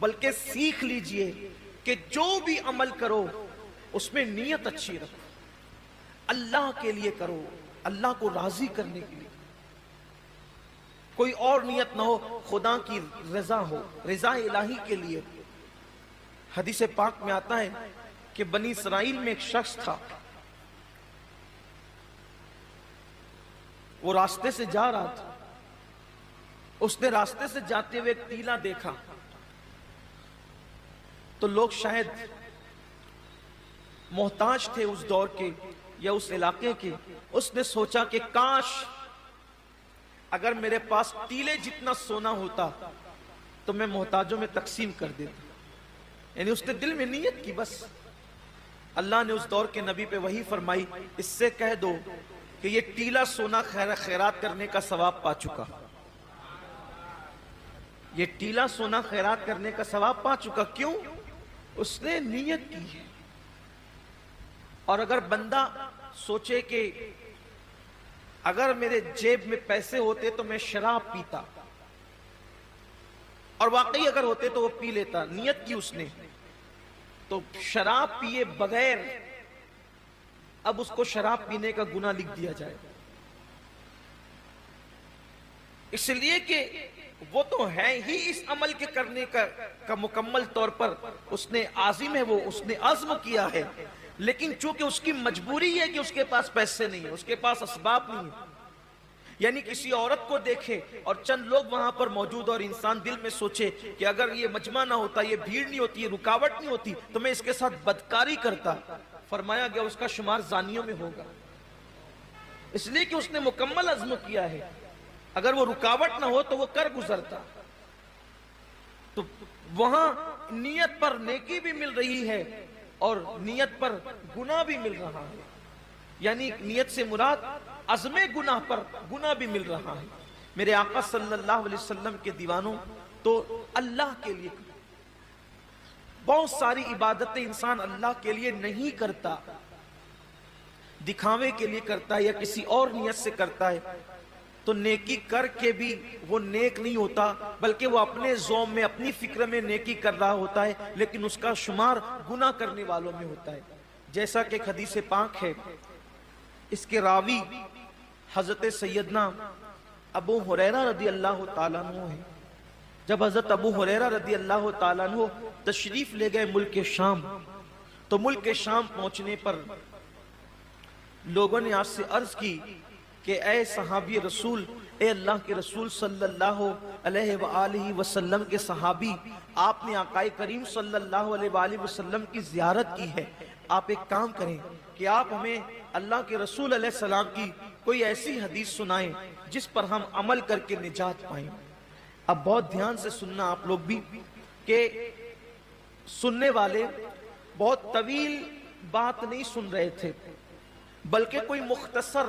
بلکہ سیکھ لیجئے کہ جو بھی عمل کرو اس میں نیت اچھی رکھو، اللہ کے لیے کرو، اللہ کو راضی کرنے کے لیے، کوئی اور نیت نہ ہو، خدا کی رضا ہو، رضا الہی کے لیے۔ حدیث پاک میں آتا ہے کہ بنی اسرائیل میں ایک شخص تھا، وہ راستے سے جا رہا تھا، اس نے راستے سے جاتے ہوئے ایک ٹیلا دیکھا، تو لوگ شاید محتاج تھے اس دور کے یا اس علاقے کے، اس نے سوچا کہ کاش اگر میرے پاس ٹیلے جتنا سونا ہوتا تو میں محتاجوں میں تقسیم کر دیتا، یعنی اس نے دل میں نیت کی بس۔ اللہ نے اس دور کے نبی پہ وحی فرمائی، اس سے کہہ دو کہ یہ ٹیلا سونا خیرات کرنے کا ثواب پا چکا، یہ ٹیلا سونا خیرات کرنے کا ثواب پا چکا۔ کیوں؟ اس نے نیت کی ہے۔ اور اگر بندہ سوچے کہ اگر میرے جیب میں پیسے ہوتے تو میں شراب پیتا، اور واقعی اگر ہوتے تو وہ پی لیتا، نیت کی اس نے، تو شراب پیے بغیر اب اس کو شراب پینے کا گناہ لکھ دیا جائے، اس لیے کہ وہ تو ہے ہی اس عمل کے کرنے کا مکمل طور پر اس نے عازم ہے، وہ اس نے عزم کیا ہے، لیکن چونکہ اس کی مجبوری ہے کہ اس کے پاس پیسے نہیں ہیں، اس کے پاس اسباب نہیں ہیں، یعنی کسی عورت کو دیکھے اور چند لوگ وہاں پر موجود اور انسان دل میں سوچے کہ اگر یہ مجمع نہ ہوتا، یہ بھیڑ نہیں ہوتی، یہ رکاوٹ نہیں ہوتی تو میں اس کے ساتھ بدکاری کرتا، فرمایا گیا اس کا شمار زانیوں میں ہوگا، اس لیے کہ اس نے مکمل عزم کیا ہے، اگر وہ رکاوٹ نہ ہو تو وہ کر گزرتا۔ تو وہاں نیت پر نیکی بھی مل رہی ہے اور نیت پر گناہ بھی مل رہا ہے، یعنی نیت سے مراد عزم گناہ پر گناہ بھی مل رہا ہے۔ میرے آقا صلی اللہ علیہ وسلم کے دیوانوں، تو اللہ کے لیے بہت ساری عبادتیں انسان اللہ کے لیے نہیں کرتا، دکھاوے کے لیے کرتا ہے یا کسی اور نیت سے کرتا ہے، تو نیکی کر کے بھی وہ نیک نہیں ہوتا، بلکہ وہ اپنے ذوم میں اپنی فکر میں نیکی کر رہا ہوتا ہے، لیکن اس کا شمار گناہ کرنے والوں میں ہوتا ہے۔ جیسا کہ ایک حدیث پاک ہے، اس کے راوی حضرت سیدنا ابو ہریرہ رضی اللہ تعالیٰ عنہ ہے۔ جب حضرت ابو ہریرہ رضی اللہ تعالیٰ عنہ تشریف لے گئے ملک شام، تو ملک شام پہنچنے پر لوگوں نے آپ سے عرض کی کہ اے صحابی رسول، اے اللہ کے رسول صلی اللہ علیہ وآلہ وسلم کے صحابی، آپ نے آقا کریم صلی اللہ علیہ وآلہ وسلم کی زیارت کی ہے، آپ ایک کام کریں کہ آپ ہمیں اللہ کے رسول علیہ السلام کی کوئی ایسی حدیث سنائیں جس پر ہم عمل کر کے نجات پائیں۔ اب بہت دھیان سے سننا آپ لوگ بھی، کہ سننے والے بہت طویل بات نہیں سن رہے تھے، بلکہ کوئی مختصر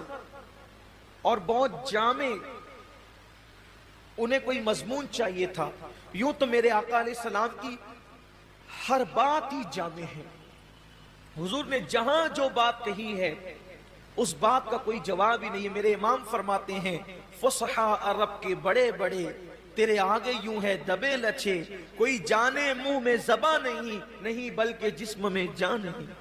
اور بہت جامع انہیں کوئی مضمون چاہیے تھا۔ یوں تو میرے آقا علیہ السلام کی ہر بات ہی جامع ہے، حضور نے جہاں جو بات کہی ہے اس بات کا کوئی جواب ہی نہیں ہے۔ میرے امام فرماتے ہیں، فصحا عرب کے بڑے بڑے تیرے آگے یوں ہے دبے لچے، کوئی جانے منہ میں زباں نہیں بلکہ جسم میں جان نہیں۔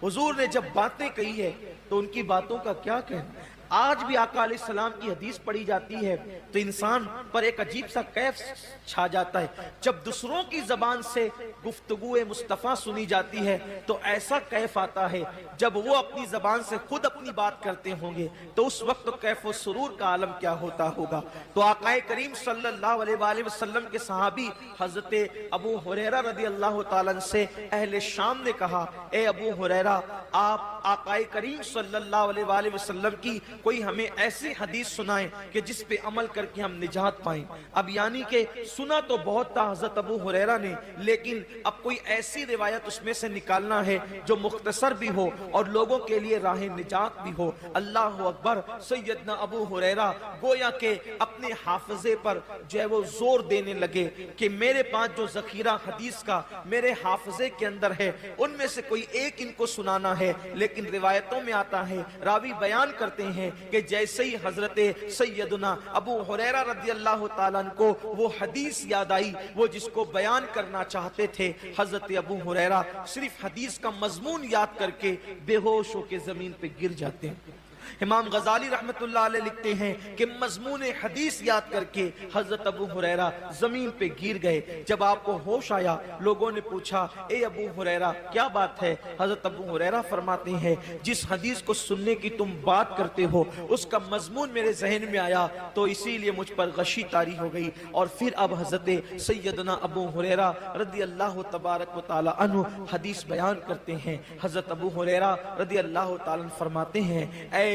حضور نے جب باتیں کہی ہے تو ان کی باتوں کا کیا کہنا۔ آج بھی آقا علیہ السلام کی حدیث پڑھی جاتی ہے تو انسان پر ایک عجیب سا کیف چھا جاتا ہے، جب دوسروں کی زبان سے گفتگو مصطفیٰ سنی جاتی ہے تو ایسا کیف آتا ہے، جب وہ اپنی زبان سے خود اپنی بات کرتے ہوں گے تو اس وقت کیف و سرور کا عالم کیا ہوتا ہوگا۔ تو آقا کریم صلی اللہ علیہ وآلہ وسلم کے صحابی حضرت ابو ہریرہ رضی اللہ تعالیٰ سے اہل شام نے کہا، اے ابو ہریرہ، آپ آقا کریم صلی اللہ علیہ وآلہ وسلم کی کوئی ہمیں ایسی حدیث سنائیں کہ جس پہ عمل کر کے ہم نجات پائیں۔ اب یعنی کہ سنا تو بہت تھا حضرت ابو ہریرہ نے، لیکن اب کوئی ایسی روایت اس میں سے نکالنا ہے جو مختصر بھی ہو اور لوگوں کے لیے راہ نجات بھی ہو۔ اللہ اکبر۔ سیدنا ابو ہریرہ گویا کہ اپنے حافظے پر جو ہے وہ زور دینے لگے کہ میرے پاس جو ذخیرہ حدیث کا میرے حافظے کے اندر ہے ان میں سے کوئی ایک ان کو سنانا ہے، لیکن روایتوں میں آتا ہے، راوی بیان کرتے ہیں ہیں کہ جیسے ہی حضرت سیدنا ابو ہریرہ رضی اللہ تعالیٰ عنہ کو وہ حدیث یاد آئی وہ جس کو بیان کرنا چاہتے تھے، حضرت ابو ہریرہ صرف حدیث کا مضمون یاد کر کے بے ہوش ہو کے زمین پہ گر جاتے ہیں۔ امام غزالی رحمت اللہ علیہ لکھتے ہیں کہ مضمون حدیث یاد کر کے حضرت ابو ہریرہ زمین پہ گر گئے۔ جب آپ کو ہوش آیا، لوگوں نے پوچھا اے ابو ہریرہ کیا بات ہے؟ حضرت ابو ہریرہ فرماتے ہیں جس حدیث کو سننے کی تم بات کرتے ہو اس کا مضمون میرے ذہن میں آیا تو اسی لیے مجھ پر غشی طاری ہو گئی، اور پھر اب حضرت سیدنا ابو ہریرہ رضی اللہ تبارک و تعالی عنہ حدیث بیان کرتے ہیں۔ حضرت ابو ہریرہ رضی اللہ تعالی عنہ فرماتے ہیں اے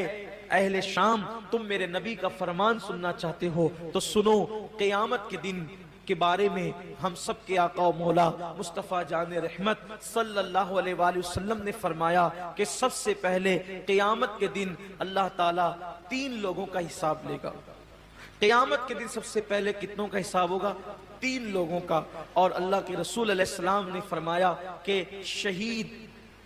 اہل شام، تم میرے نبی کا فرمان سننا چاہتے ہو تو سنو، قیامت کے دن کے بارے میں ہم سب کے آقا و مولا مصطفیٰ جان رحمت صلی اللہ علیہ وآلہ وسلم نے فرمایا کہ سب سے پہلے قیامت کے دن اللہ تعالیٰ 3 لوگوں کا حساب لے گا۔ قیامت کے دن سب سے پہلے کتنوں کا حساب ہوگا؟ 3 لوگوں کا۔ اور اللہ کے رسول علیہ السلام نے فرمایا کہ شہید،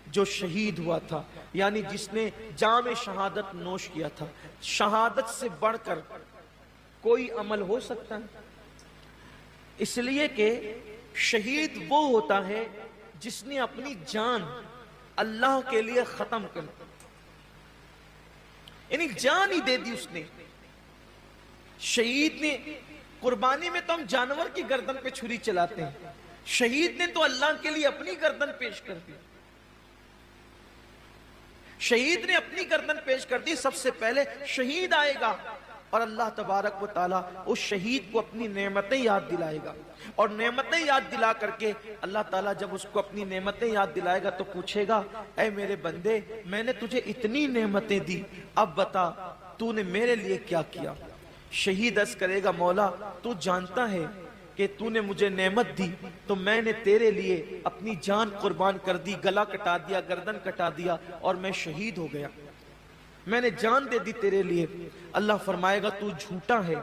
جو شہید ہوا تھا، یعنی جس نے جام شہادت نوش کیا تھا، شہادت سے بڑھ کر کوئی عمل ہو سکتا ہے؟ اس لیے کہ شہید وہ ہوتا ہے جس نے اپنی جان اللہ کے لیے ختم کر دی، یعنی جان ہی دے دی اس نے۔ شہید نے، قربانی میں تو ہم جانور کی گردن پہ چھری چلاتے ہیں، شہید نے تو اللہ کے لیے اپنی گردن پیش کر دی۔ شہید نے اپنی گردن پیش کر دی۔ سب سے پہلے شہید آئے گا اور اللہ تبارک و تعالیٰ اس شہید کو اپنی نعمتیں یاد دلائے گا، اور نعمتیں یاد دلا کر کے اللہ تعالیٰ جب اس کو اپنی نعمتیں یاد دلائے گا تو پوچھے گا اے میرے بندے، میں نے تجھے اتنی نعمتیں دی، اب بتا تو نے میرے لیے کیا کیا؟ شہید عرض کرے گا مولا تو جانتا ہے کہ تو نے مجھے نعمت دی تو میں نے تیرے لیے اپنی جان قربان کر دی، گلا کٹا دیا، گردن کٹا دیا اور میں شہید ہو گیا، میں نے جان دے دی تیرے لیے۔ اللہ فرمائے گا تو جھوٹا ہے،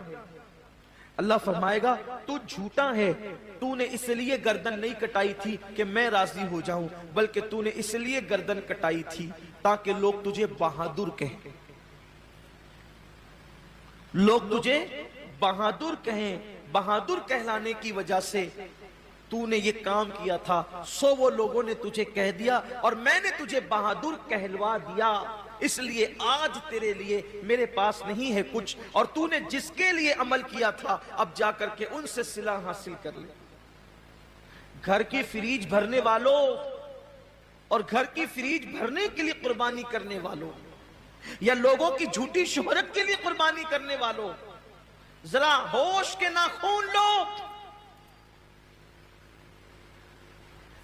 اللہ فرمائے گا تو جھوٹا ہے، تو نے اس لیے گردن نہیں کٹائی تھی کہ میں راضی ہو جاؤں، بلکہ تو نے اس لیے گردن کٹائی تھی تاکہ لوگ تجھے بہادر کہیں، لوگ تجھے بہادر کہیں۔ بہادر کہلانے کی وجہ سے تو نے یہ کام کیا تھا، سو وہ لوگوں نے تجھے کہہ دیا اور میں نے تجھے بہادر کہلوا دیا، اس لیے آج تیرے لیے میرے پاس نہیں ہے کچھ، اور تو نے جس کے لیے عمل کیا تھا اب جا کر کے ان سے صلہ حاصل کر لے۔ گھر کی فریج بھرنے والوں اور گھر کی فریج بھرنے کے لیے قربانی کرنے والوں، یا لوگوں کی جھوٹی شہرت کے لیے قربانی کرنے والوں، ذرا ہوش کے ناخون لو۔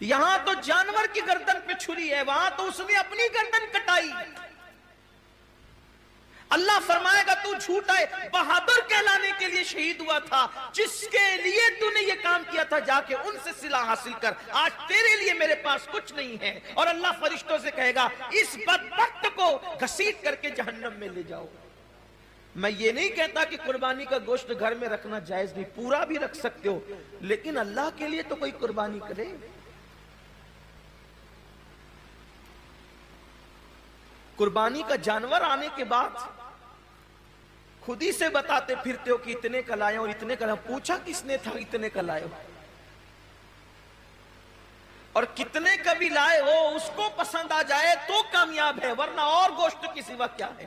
یہاں تو جانور کی گردن پہ چھری ہے، وہاں تو اس نے اپنی گردن کٹائی۔ اللہ فرمائے گا تو جھوٹا ہے، بہادر کہلانے کے لیے شہید ہوا تھا، جس کے لیے تو نے یہ کام کیا تھا جا کے ان سے صلہ حاصل کر، آج تیرے لیے میرے پاس کچھ نہیں ہے۔ اور اللہ فرشتوں سے کہے گا اس بدبخت کو گھسیٹ کر کے جہنم میں لے جاؤ۔ میں یہ نہیں کہتا کہ قربانی کا گوشت گھر میں رکھنا جائز نہیں، پورا بھی رکھ سکتے ہو، لیکن اللہ کے لیے تو کوئی قربانی کرے۔ قربانی کا جانور آنے کے بعد خود ہی سے بتاتے پھرتے ہو کہ اتنے کا لائے اور اتنے کا لائے، پوچھا کس نے تھا اتنے کا لائے ہو؟ اور کتنے کا بھی لائے ہو اس کو پسند آ جائے تو کامیاب ہے، ورنہ اور گوشت کی سوا کیا ہے؟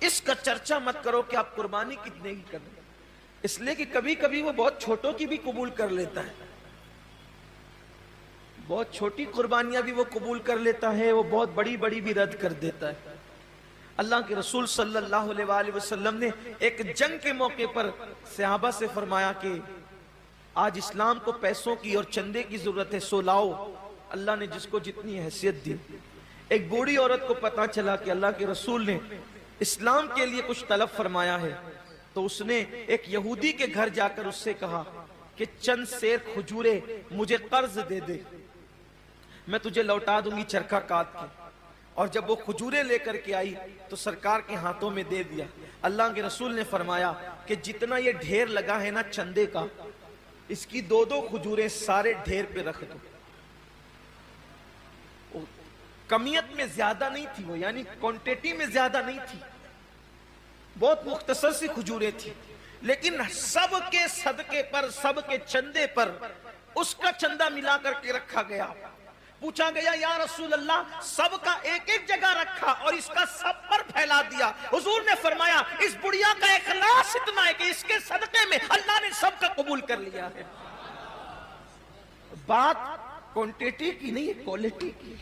اس کا چرچا مت کرو کہ آپ قربانی کتنے کی کریں، اس لیے کہ کبھی کبھی وہ بہت چھوٹوں کی بھی قبول کر لیتا ہے، بہت چھوٹی قربانیاں بھی وہ قبول کر لیتا ہے، وہ بہت بڑی بڑی بھی رد کر دیتا ہے۔ اللہ کے رسول صلی اللہ علیہ وآلہ وسلم نے ایک جنگ کے موقع پر صحابہ سے فرمایا کہ آج اسلام کو پیسوں کی اور چندے کی ضرورت ہے، سو لاؤ۔ اللہ نے جس کو جتنی حیثیت دی۔ ایک بوڑھی عورت کو پتا چلا کہ اللہ کے رسول نے اسلام کے لیے کچھ طلب فرمایا ہے، تو اس نے ایک یہودی کے گھر جا کر اس سے کہا کہ چند سیر کھجورے مجھے قرض دے دے، میں تجھے لوٹا دوں گی چرخہ کاٹ کے۔ اور جب وہ کھجورے لے کر کے آئی تو سرکار کے ہاتھوں میں دے دیا۔ اللہ کے رسول نے فرمایا کہ جتنا یہ ڈھیر لگا ہے نا چندے کا، اس کی 2 کھجوریں سارے ڈھیر پہ رکھ دو۔ کمیت میں زیادہ نہیں تھی وہ، یعنی کوانٹیٹی میں زیادہ نہیں تھی، بہت مختصر سی کھجوریں تھی، لیکن سب کے صدقے پر، سب کے چندے پر اس کا چندہ ملا کر کے رکھا گیا۔ پوچھا گیا یا رسول اللہ سب کا ایک ایک جگہ رکھا اور اس کا سب پر پھیلا دیا؟ حضور نے فرمایا اس بڑھیا کا اخلاص اتنا ہے کہ اس کے صدقے میں اللہ نے سب کا قبول کر لیا ہے۔ بات کوانٹیٹی کی نہیں ہے، کوالٹی کی۔